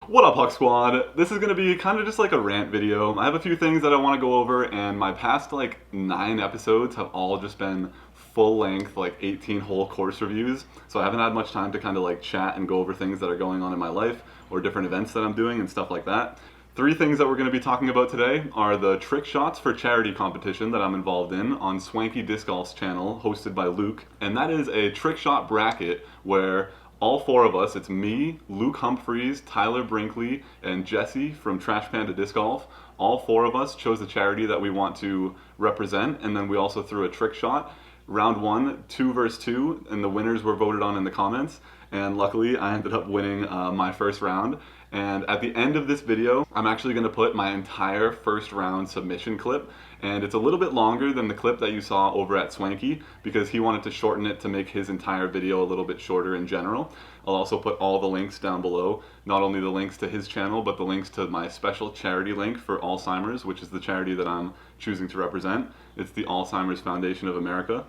What up, Huck Squad? This is going to be kind of just like a rant video. I have a few things that I want to go over, and my past like 9 episodes have all just been full length, like 18-hole course reviews. So I haven't had much time to kind of like chat and go over things that are going on in my life or different events that I'm doing and stuff like that. 3 things that we're going to be talking about today are the trick shots for charity competition that I'm involved in on Swanky Disc Golf's channel, hosted by Luke. And that is a trick shot bracket where all 4 of us, it's me, Luke Humphries, Tyler Brickley, and Jesse from Trash Panda Disc Golf. All 4 of us chose a charity that we want to represent, and then we also threw a trick shot. Round 1, 2 versus 2, and the winners were voted on in the comments. And luckily, I ended up winning my first round. And at the end of this video, I'm actually going to put my entire first round submission clip. And it's a little bit longer than the clip that you saw over at Swanky because he wanted to shorten it to make his entire video a little bit shorter in general. I'll also put all the links down below, not only the links to his channel, but the links to my special charity link for Alzheimer's, which is the charity that I'm choosing to represent. It's the Alzheimer's Foundation of America.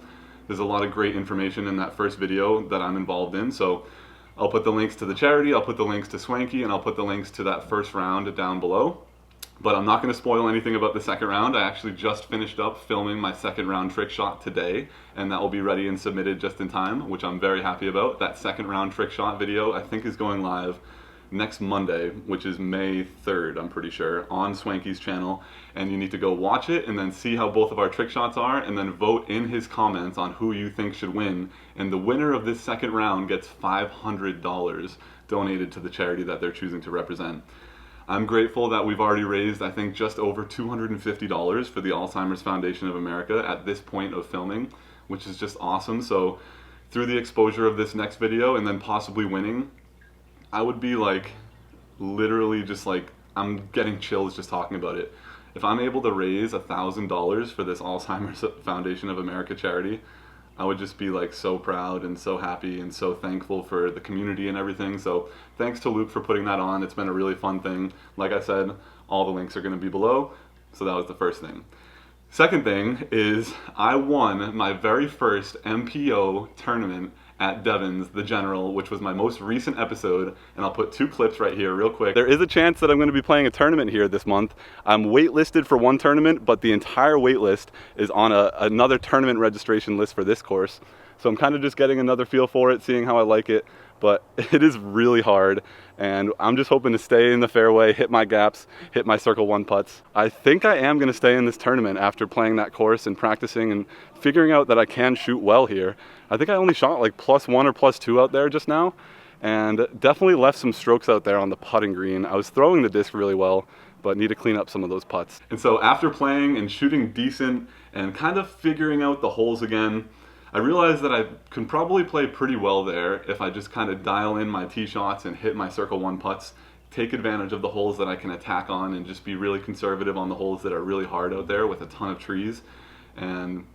There's a lot of great information in that first video that I'm involved in, so I'll put the links to the charity, I'll put the links to Swanky, and I'll put the links to that first round down below. But I'm not going to spoil anything about the second round. I actually just finished up filming my second round trick shot today, and that will be ready and submitted just in time, which I'm very happy about. That second round trick shot video I think is going live next Monday, which is May 3rd, I'm pretty sure, on Swanky's channel. And you need to go watch it and then see how both of our trick shots are and then vote in his comments on who you think should win. And the winner of this second round gets $500 donated to the charity that they're choosing to represent. I'm grateful that we've already raised, I think, just over $250 for the Alzheimer's Foundation of America at this point of filming, which is just awesome. So through the exposure of this next video and then possibly winning, I would be like, literally just like, I'm getting chills just talking about it. If I'm able to raise $1,000 for this Alzheimer's Foundation of America charity, I would just be like so proud and so happy and so thankful for the community and everything. So thanks to Luke for putting that on. It's been a really fun thing. Like I said, all the links are going to be below. So that was the first thing. Second thing is I won my very first MPO tournament at Devens, the General, which was my most recent episode, and I'll put 2 clips right here real quick. There is a chance that I'm going to be playing a tournament here this month. I'm waitlisted for one tournament, but the entire waitlist is on another tournament registration list for this course. So I'm kind of just getting another feel for it, seeing how I like it, but it is really hard, and I'm just hoping to stay in the fairway, hit my gaps, hit my circle 1 putts. I think I am going to stay in this tournament after playing that course and practicing and figuring out that I can shoot well here. I think I only shot like +1 or +2 out there just now, and definitely left some strokes out there on the putting green. I was throwing the disc really well, but need to clean up some of those putts. And so after playing and shooting decent and kind of figuring out the holes again, I realized that I can probably play pretty well there if I just kind of dial in my tee shots and hit my circle 1 putts, take advantage of the holes that I can attack on, and just be really conservative on the holes that are really hard out there with a ton of trees. And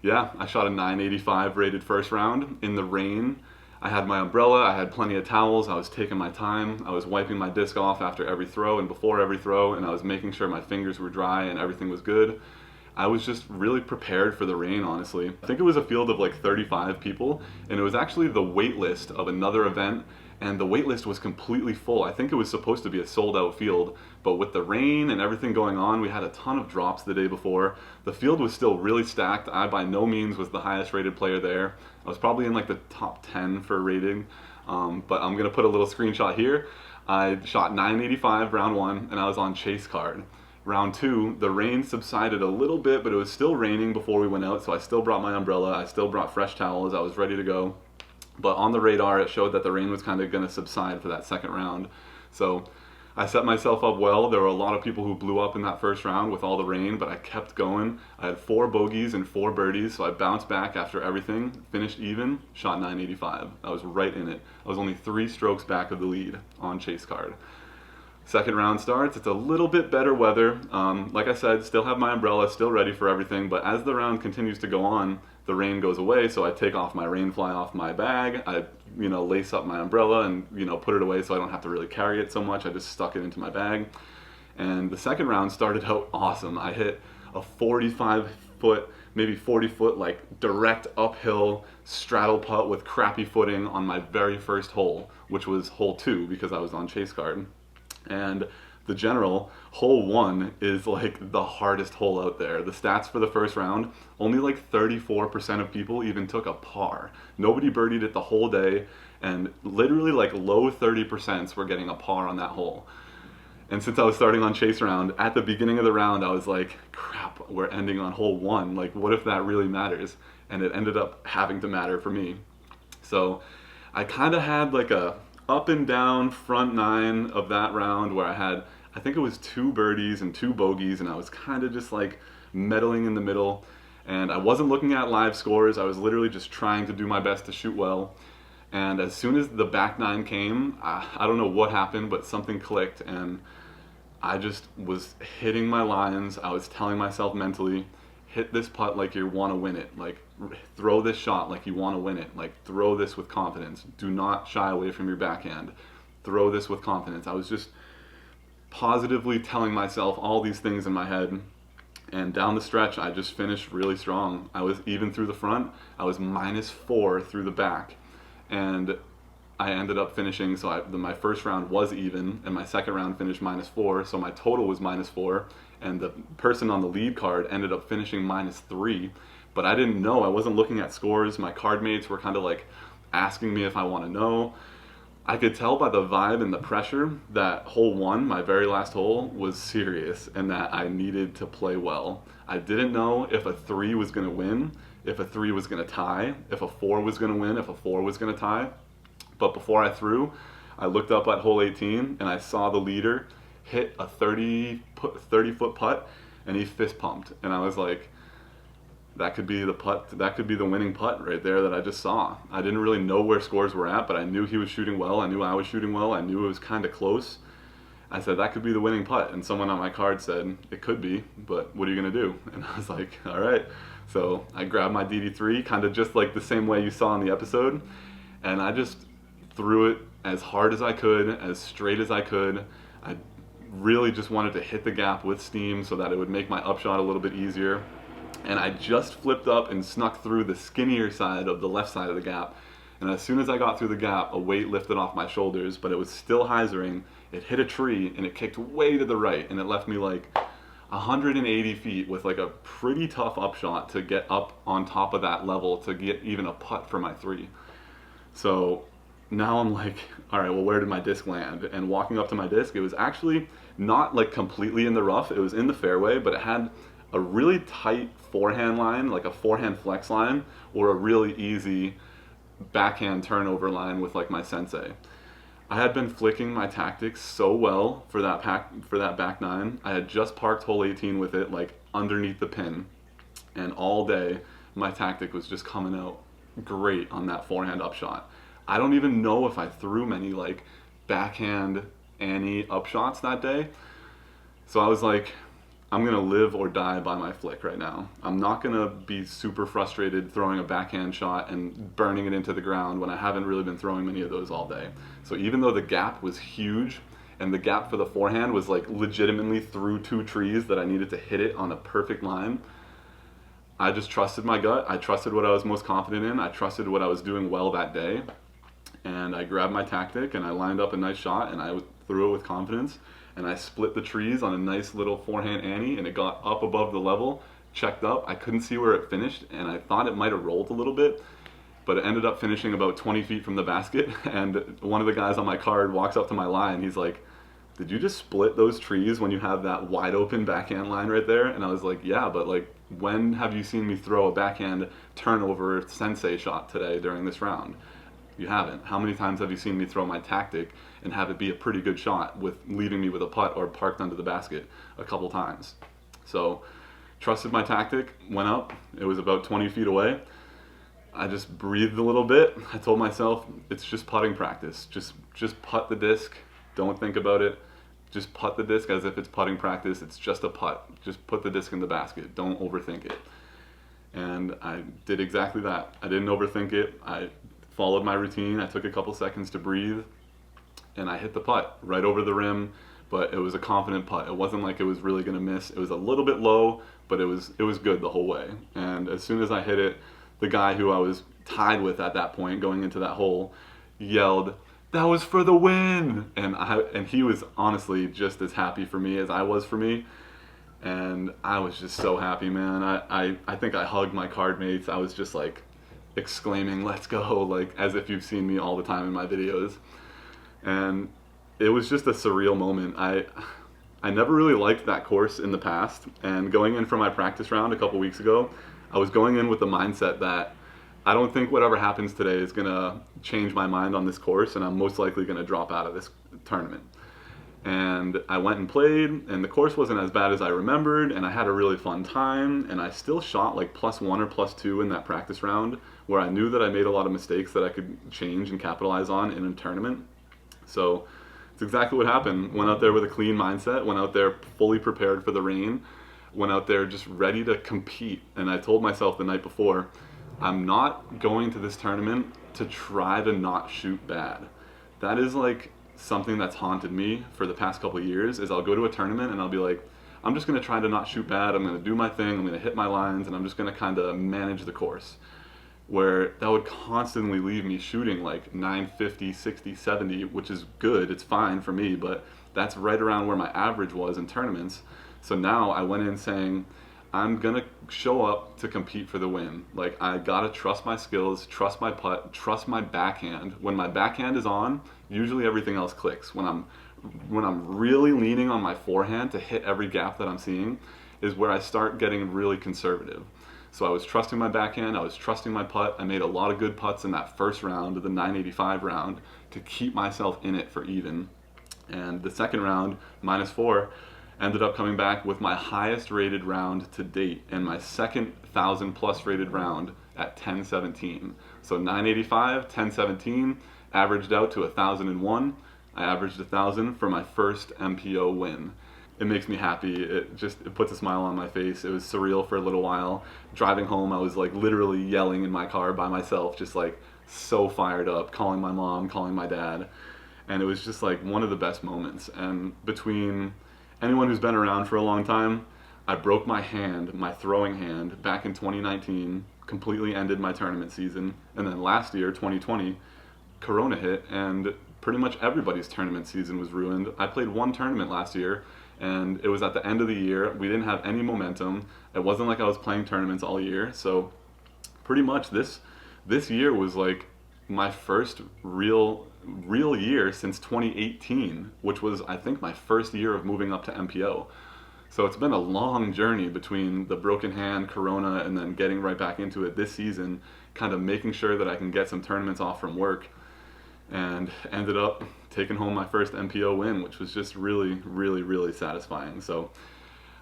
yeah, I shot a 985 rated first round in the rain. I had my umbrella, I had plenty of towels, I was taking my time, I was wiping my disc off after every throw and before every throw, and I was making sure my fingers were dry and everything was good. I was just really prepared for the rain, honestly. I think it was a field of like 35 people, and it was actually the wait list of another event, and the wait list was completely full. I think it was supposed to be a sold out field, but with the rain and everything going on, we had a ton of drops the day before. The field was still really stacked. I by no means was the highest rated player there. I was probably in like the top 10 for rating, but I'm gonna put a little screenshot here. I shot 985 round 1, and I was on chase card. Round 2, the rain subsided a little bit, but it was still raining before we went out, so I still brought my umbrella, I still brought fresh towels, I was ready to go. But on the radar, it showed that the rain was kind of going to subside for that second round. So I set myself up well. There were a lot of people who blew up in that first round with all the rain, but I kept going. I had 4 bogeys and 4 birdies, so I bounced back after everything, finished even, shot 985. I was right in it. I was only 3 strokes back of the lead on chase card. Second round starts, it's a little bit better weather. Like I said, still have my umbrella, still ready for everything, but as the round continues to go on, the rain goes away, so I take off my rain fly off my bag, I lace up my umbrella and put it away so I don't have to really carry it so much. I just stuck it into my bag. And the second round started out awesome. I hit a 45-foot, maybe 40-foot, like direct uphill straddle putt with crappy footing on my very first hole, which was hole 2 because I was on chase card. And the general, hole 1 is like the hardest hole out there. The stats for the first round, only like 34% of people even took a par. Nobody birdied it the whole day, and literally like low 30% were getting a par on that hole. And since I was starting on chase round, at the beginning of the round, I was like, crap, we're ending on hole 1. Like, what if that really matters? And it ended up having to matter for me. So I kind of had like a up and down front 9 of that round where I think it was 2 birdies and 2 bogeys, and I was kind of just like meddling in the middle. And I wasn't looking at live scores. I was literally just trying to do my best to shoot well. And as soon as the back 9 came, I don't know what happened, but something clicked, and I just was hitting my lines. I was telling myself mentally, hit this putt like you want to win it. Like, throw this shot like you want to win it. Like, throw this with confidence. Do not shy away from your backhand. Throw this with confidence. I was just positively telling myself all these things in my head. And down the stretch, I just finished really strong. I was even through the front. I was -4 through the back. And I ended up finishing, so my first round was even, and my second round finished -4, so my total was -4, and the person on the lead card ended up finishing -3, but I didn't know. I wasn't looking at scores. My card mates were kind of like asking me if I want to know. I could tell by the vibe and the pressure that hole 1, my very last hole, was serious and that I needed to play well. I didn't know if a 3 was going to win, if a 3 was going to tie, if a 4 was going to win, if a 4 was going to tie. But before I threw, I looked up at hole 18 and I saw the leader hit a 30-foot putt, and he fist pumped. And I was like, that could be the putt, that could be the winning putt right there that I just saw. I didn't really know where scores were at, but I knew he was shooting well. I knew I was shooting well. I knew it was kind of close. I said, that could be the winning putt. And someone on my card said, it could be, but what are you going to do? And I was like, all right. So I grabbed my DD3, kind of just like the same way you saw in the episode, and I just threw it as hard as I could, as straight as I could. I really just wanted to hit the gap with steam so that it would make my upshot a little bit easier. And I just flipped up and snuck through the skinnier side of the left side of the gap. And as soon as I got through the gap, a weight lifted off my shoulders, but it was still hyzering. It hit a tree and it kicked way to the right, and it left me like 180 feet with like a pretty tough upshot to get up on top of that level to get even a putt for my 3. So now I'm like, all right, well, where did my disc land? And walking up to my disc, it was actually not like completely in the rough. It was in the fairway, but it had a really tight forehand line, like a forehand flex line, or a really easy backhand turnover line with like my sensei. I had been flicking my tactics so well for that back 9. I had just parked hole 18 with it like underneath the pin, and all day my tactic was just coming out great on that forehand upshot. I don't even know if I threw many like backhand Annie upshots that day. So I was like, I'm gonna live or die by my flick right now. I'm not gonna be super frustrated throwing a backhand shot and burning it into the ground when I haven't really been throwing many of those all day. So even though the gap was huge, and the gap for the forehand was like legitimately through 2 trees that I needed to hit it on a perfect line, I just trusted my gut. I trusted what I was most confident in. I trusted what I was doing well that day. And I grabbed my tactic and I lined up a nice shot and I threw it with confidence. And I split the trees on a nice little forehand Annie, and it got up above the level, checked up. I couldn't see where it finished, and I thought it might have rolled a little bit, but it ended up finishing about 20 feet from the basket. And one of the guys on my card walks up to my line. He's like, did you just split those trees when you have that wide open backhand line right there? And I was like, yeah, but like, when have you seen me throw a backhand turnover sensei shot today during this round? You haven't. How many times have you seen me throw my tactic and have it be a pretty good shot with leaving me with a putt or parked under the basket? A couple times. So trusted my tactic, went up. It was about 20 feet away. I just breathed a little bit. I told myself, it's just putting practice. Just putt the disc. Don't think about it. Just putt the disc as if it's putting practice. It's just a putt. Just put the disc in the basket. Don't overthink it. And I did exactly that. I didn't overthink it. I followed my routine. I took a couple seconds to breathe, and I hit the putt right over the rim, but it was a confident putt. It wasn't like it was really going to miss. It was a little bit low, but it was good the whole way. And as soon as I hit it, the guy who I was tied with at that point going into that hole yelled, that was for the win. And he was honestly just as happy for me as I was for me. And I was just so happy, man. I think I hugged my card mates. I was just like exclaiming, let's go, like as if you've seen me all the time in my videos. And it was just a surreal moment. I never really liked that course in the past, and going in for my practice round a couple weeks ago, I was going in with the mindset that I don't think whatever happens today is gonna change my mind on this course, and I'm most likely gonna drop out of this tournament. And I went and played, and the course wasn't as bad as I remembered, and I had a really fun time, and I still shot like +1 or +2 in that practice round, where I knew that I made a lot of mistakes that I could change and capitalize on in a tournament. So it's exactly what happened. Went out there with a clean mindset, went out there fully prepared for the rain, went out there just ready to compete. And I told myself the night before, I'm not going to this tournament to try to not shoot bad. That is like something that's haunted me for the past couple of years, is I'll go to a tournament and I'll be like, I'm just gonna try to not shoot bad, I'm gonna do my thing, I'm gonna hit my lines, and I'm just gonna kind of manage the course. Where that would constantly leave me shooting like 950, 60, 70, which is good, it's fine for me, but that's right around where my average was in tournaments. So now I went in saying, I'm gonna show up to compete for the win. Like, I gotta trust my skills, trust my putt, trust my backhand. When my backhand is on, usually everything else clicks. When I'm really leaning on my forehand to hit every gap that I'm seeing is where I start getting really conservative. So I was trusting my backhand, I was trusting my putt. I made a lot of good putts in that first round, the 985 round, to keep myself in it for even. And the second round, -4, ended up coming back with my highest rated round to date and my second 1,000+ rated round at 1017. So 985, 1017, averaged out to 1,001. I averaged 1,000 for my first MPO win. It makes me happy. It puts a smile on my face. It was surreal for a little while. Driving home, I was like literally yelling in my car by myself, just like so fired up, calling my mom, calling my dad. And it was just like one of the best moments. And between anyone who's been around for a long time, I broke my hand, my throwing hand, back in 2019, completely ended my tournament season. And then last year, 2020, Corona hit, and pretty much everybody's tournament season was ruined. I played one tournament last year, and it was at the end of the year. We didn't have any momentum. It wasn't like I was playing tournaments all year. So pretty much this year was like my first real year since 2018, which was, I think, my first year of moving up to MPO. So it's been a long journey between the broken hand, Corona, and then getting right back into it this season, kind of making sure that I can get some tournaments off from work, and ended up taking home my first MPO win, which was just really, really, really satisfying. So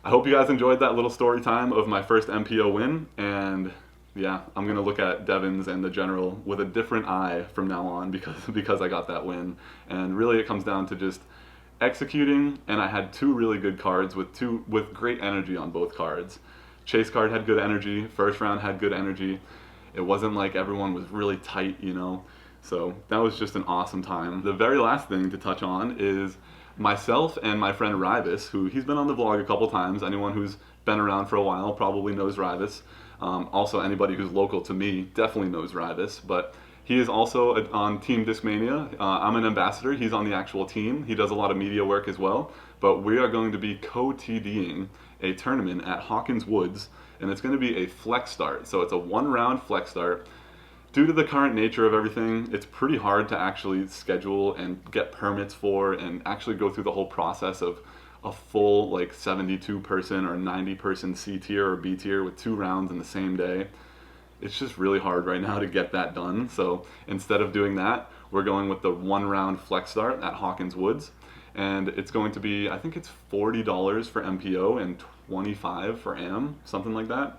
I hope you guys enjoyed that little story time of my first MPO win, and yeah, I'm going to look at Devens and the General with a different eye from now on because I got that win. And really it comes down to just executing, and I had two really good cards with great energy on both cards. Chase card had good energy, first round had good energy. It wasn't like everyone was really tight, you know. So that was just an awesome time. The very last thing to touch on is myself and my friend Rivas, who he's been on the vlog a couple times. Anyone who's been around for a while probably knows Rivas. Also, anybody who's local to me definitely knows Rivas, but he is also on Team Discmania. I'm an ambassador, he's on the actual team. He does a lot of media work as well, but we are going to be co-TDing a tournament at Hawkins Woods, and it's going to be a flex start. So it's a one-round flex start. Due to the current nature of everything, it's pretty hard to actually schedule and get permits for and actually go through the whole process of a full like 72 person or 90 person C tier or B tier with 2 rounds in the same day. It's just really hard right now to get that done. So instead of doing that, we're going with the 1-round flex start at Hawkins Woods. And it's going to be, I think it's $40 for MPO and $25 for AM, something like that.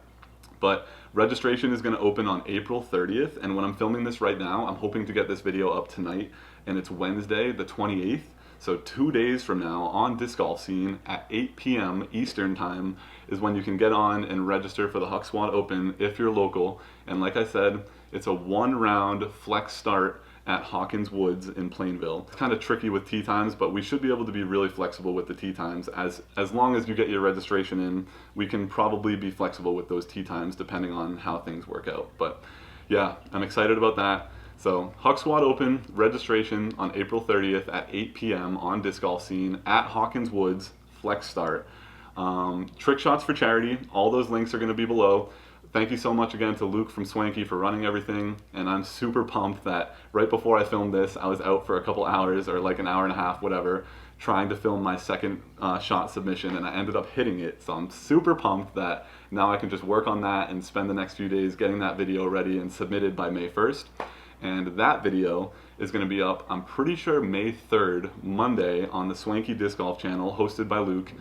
But registration is going to open on April 30th, and when I'm filming this right now, I'm hoping to get this video up tonight, and it's Wednesday the 28th. So 2 days from now on Disc Golf Scene at 8 p.m. Eastern Time is when you can get on and register for the Huck Squad Open if you're local. And like I said, it's a 1-round flex start at Hawkins Woods in Plainville. It's kind of tricky with tee times, but we should be able to be really flexible with the tee times. As long as you get your registration in, we can probably be flexible with those tee times depending on how things work out. But yeah, I'm excited about that. So Huck Squad Open registration on April 30th at 8 p.m. on Disc Golf Scene at Hawkins Woods, flex start. Trick shots for charity, all those links are going to be below. Thank you so much again to Luke from Swanky for running everything, and I'm super pumped that right before I filmed this, I was out for a couple hours, or like an hour and a half, whatever, trying to film my second shot submission, and I ended up hitting it. So I'm super pumped that now I can just work on that and spend the next few days getting that video ready and submitted by May 1st. And that video is going to be up, I'm pretty sure, May 3rd, Monday, on the Swanky Disc Golf channel, hosted by Luke.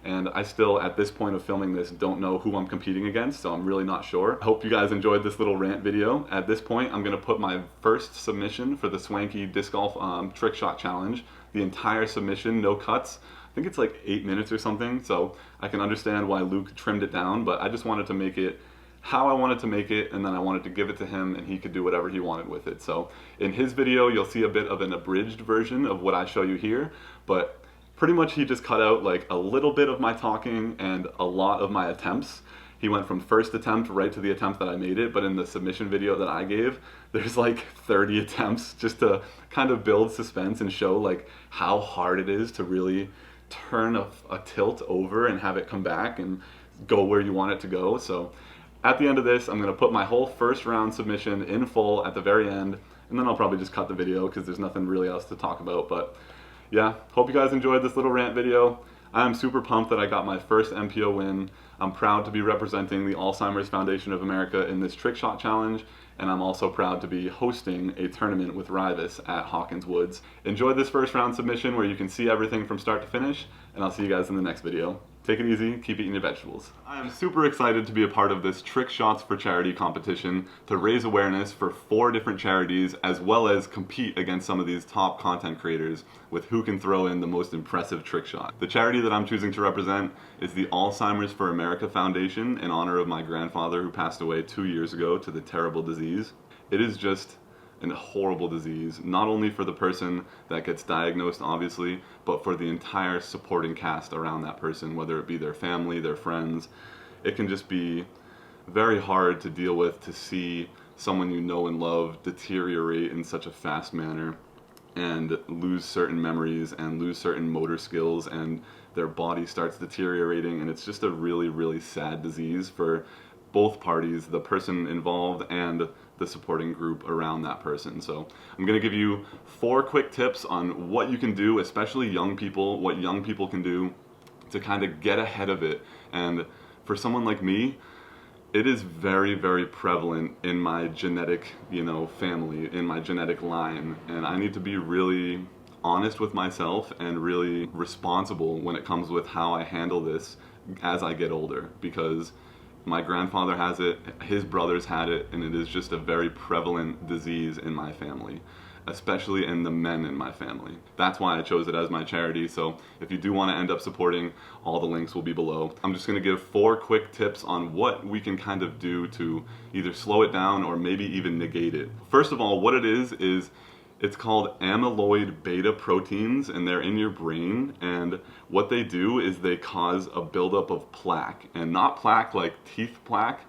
And I still, at this point of filming this, don't know who I'm competing against, so I'm really not sure. I hope you guys enjoyed this little rant video. At this point, I'm going to put my first submission for the Swanky Disc Golf Trick Shot Challenge. The entire submission, no cuts. I think it's like 8 minutes or something, so I can understand why Luke trimmed it down, but I just wanted to make it how I wanted to make it, and then I wanted to give it to him, and he could do whatever he wanted with it. So in his video, you'll see a bit of an abridged version of what I show you here, but pretty much he just cut out like a little bit of my talking and a lot of my attempts. He went from first attempt right to the attempt that I made it, but in the submission video that I gave, there's like 30 attempts just to kind of build suspense and show like how hard it is to really turn a tilt over and have it come back and go where you want it to go. So at the end of this, I'm going to put my whole first round submission in full at the very end, and then I'll probably just cut the video because there's nothing really else to talk about. But yeah, hope you guys enjoyed this little rant video. I'm super pumped that I got my first MPO win. I'm proud to be representing the Alzheimer's Foundation of America in this trick shot challenge, and I'm also proud to be hosting a tournament with Rivas at Hawkins Woods. Enjoy this first round submission where you can see everything from start to finish, and I'll see you guys in the next video. Take it easy, keep eating your vegetables. I am super excited to be a part of this Trick Shots for Charity competition to raise awareness for 4 different charities, as well as compete against some of these top content creators with who can throw in the most impressive trick shot. The charity that I'm choosing to represent is the Alzheimer's for America Foundation in honor of my grandfather who passed away 2 years ago to the terrible disease. It is just a horrible disease, not only for the person that gets diagnosed, obviously, but for the entire supporting cast around that person, whether it be their family, their friends. It can just be very hard to deal with, to see someone you know and love deteriorate in such a fast manner and lose certain memories and lose certain motor skills, and their body starts deteriorating, and it's just a really, really sad disease for both parties, the person involved and the supporting group around that person. So I'm going to give you 4 quick tips on what you can do, especially young people, what young people can do to kind of get ahead of it. And for someone like me, it is very, very prevalent in my genetic, family, in my genetic line. And I need to be really honest with myself and really responsible when it comes with how I handle this as I get older, because my grandfather has it, his brothers had it, and it is just a very prevalent disease in my family, especially in the men in my family. That's why I chose it as my charity, so if you do want to end up supporting, all the links will be below. I'm just going to give 4 quick tips on what we can kind of do to either slow it down or maybe even negate it. First of all, what it is it's called amyloid beta proteins, and they're in your brain, and what they do is they cause a buildup of plaque, and not plaque like teeth plaque,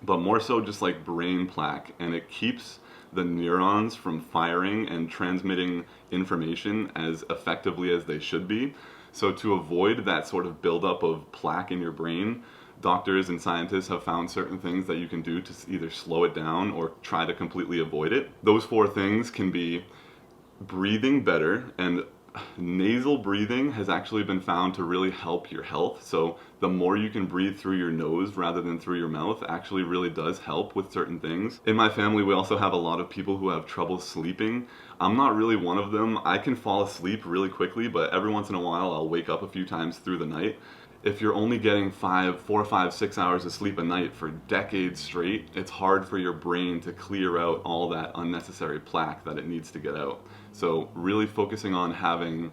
but more so just like brain plaque, and it keeps the neurons from firing and transmitting information as effectively as they should be. So to avoid that sort of buildup of plaque in your brain, doctors and scientists have found certain things that you can do to either slow it down or try to completely avoid it. Those 4 things can be breathing better, and nasal breathing has actually been found to really help your health. So the more you can breathe through your nose rather than through your mouth actually really does help with certain things. In my family, we also have a lot of people who have trouble sleeping. I'm not really one of them. I can fall asleep really quickly, but every once in a while I'll wake up a few times through the night. If you're only getting 4, 5, 6 hours of sleep a night for decades straight, it's hard for your brain to clear out all that unnecessary plaque that it needs to get out. So really focusing on having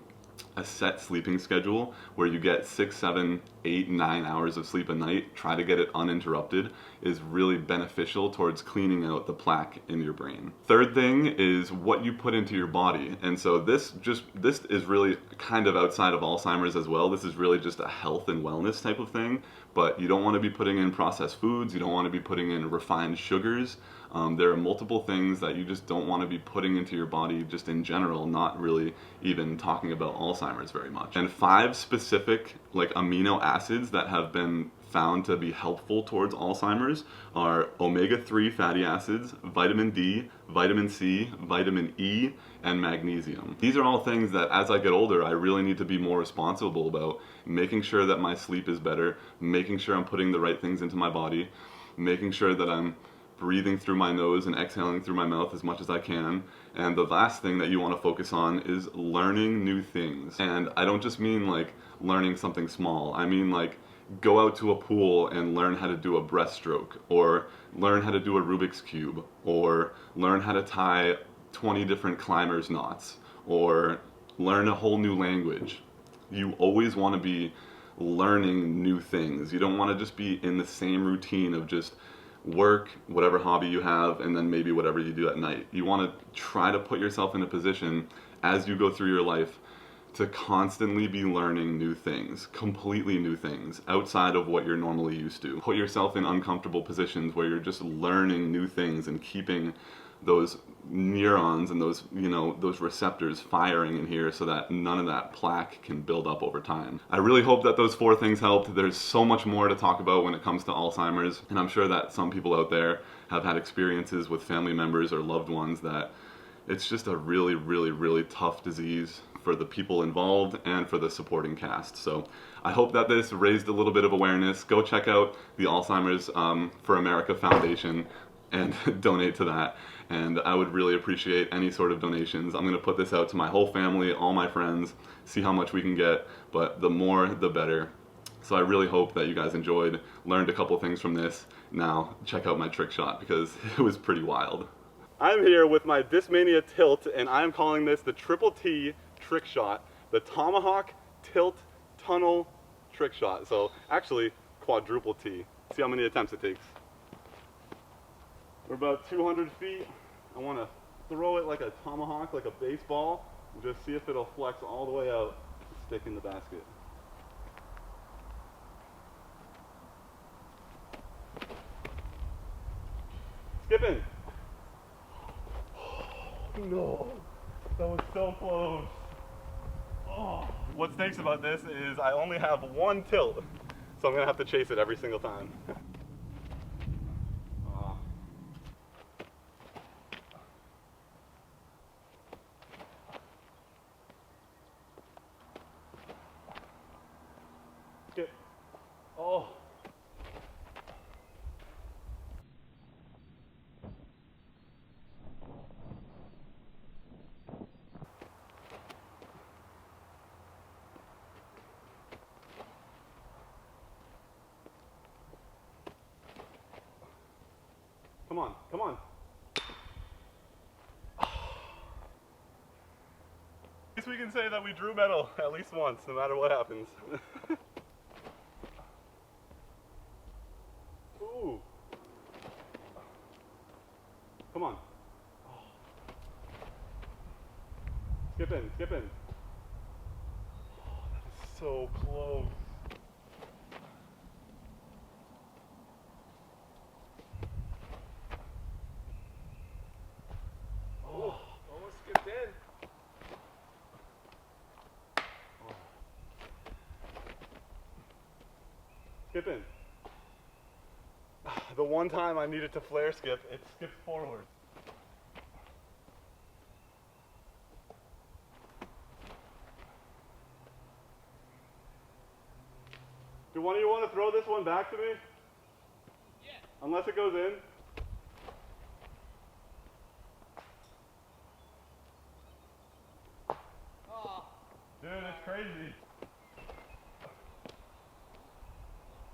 a set sleeping schedule where you get 6, 7, 8, 9 hours of sleep a night, try to get it uninterrupted, is really beneficial towards cleaning out the plaque in your brain. Third thing is what you put into your body. And so this is really kind of outside of Alzheimer's as well. This is really just a health and wellness type of thing, but you don't want to be putting in processed foods, you don't want to be putting in refined sugars. There are multiple things that you just don't want to be putting into your body just in general, not really even talking about Alzheimer's very much. And 5 specific like amino acids that have been found to be helpful towards Alzheimer's are omega-3 fatty acids, vitamin D, vitamin C, vitamin E, and magnesium. These are all things that as I get older, I really need to be more responsible about, making sure that my sleep is better, making sure I'm putting the right things into my body, making sure that I'm breathing through my nose and exhaling through my mouth as much as I can. And the last thing that you want to focus on is learning new things. And I don't just mean like learning something small. I mean like go out to a pool and learn how to do a breaststroke, or learn how to do a Rubik's Cube, or learn how to tie 20 different climbers knots, or learn a whole new language. You always want to be learning new things. You don't want to just be in the same routine of just work, whatever hobby you have, and then maybe whatever you do at night. You want to try to put yourself in a position as you go through your life to constantly be learning new things, completely new things, outside of what you're normally used to. Put yourself in uncomfortable positions where you're just learning new things and keeping those neurons and those, those receptors firing in here so that none of that plaque can build up over time. I really hope that those 4 things helped. There's so much more to talk about when it comes to Alzheimer's, and I'm sure that some people out there have had experiences with family members or loved ones that it's just a really, really, really tough disease for the people involved and for the supporting cast. So I hope that this raised a little bit of awareness. Go check out the Alzheimer's for America Foundation and donate to that. And I would really appreciate any sort of donations. I'm going to put this out to my whole family, all my friends, see how much we can get, but the more the better. So I really hope that you guys enjoyed, learned a couple things from this. Now check out my trick shot because it was pretty wild. I'm here with my Discmania tilt, and I'm calling this the Triple T trick shot, the Tomahawk Tilt Tunnel trick shot. So actually quadruple T. See how many attempts it takes. We're about 200 feet. I want to throw it like a tomahawk, like a baseball, and just see if it'll flex all the way out and stick in the basket. Skipping. No, that was so close. Oh. What stinks about this is I only have 1 tilt, so I'm gonna have to chase it every single time. Skip. Oh. Come on, come on. At least we can say that we drew medal at least once, no matter what happens. Ooh. Come on. Skip in, skip in. Oh, that is so close. Skip in. The one time I needed to flare skip, it skips forward. Do one of you want to throw this one back to me? Yeah. Unless it goes in. Oh. Dude, it's crazy.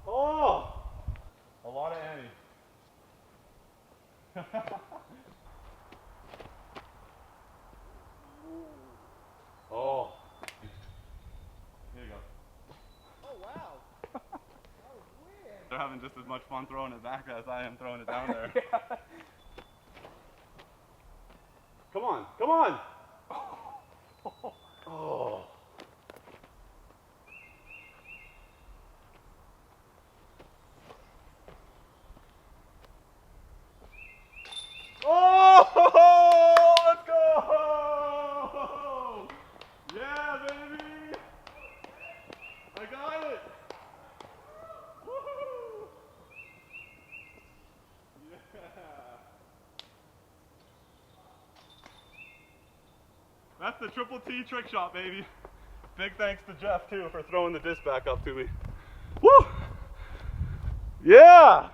Oh! A lot of Annie. Oh. having just as much fun throwing it back as I am throwing it down there. Yeah. Come on, come on! Oh. Oh, let's go! Yeah, baby! I got it! Woo-hoo! Yeah! That's the triple T trick shot, baby. Big thanks to Jeff, too, for throwing the disc back up to me. Woo! Yeah!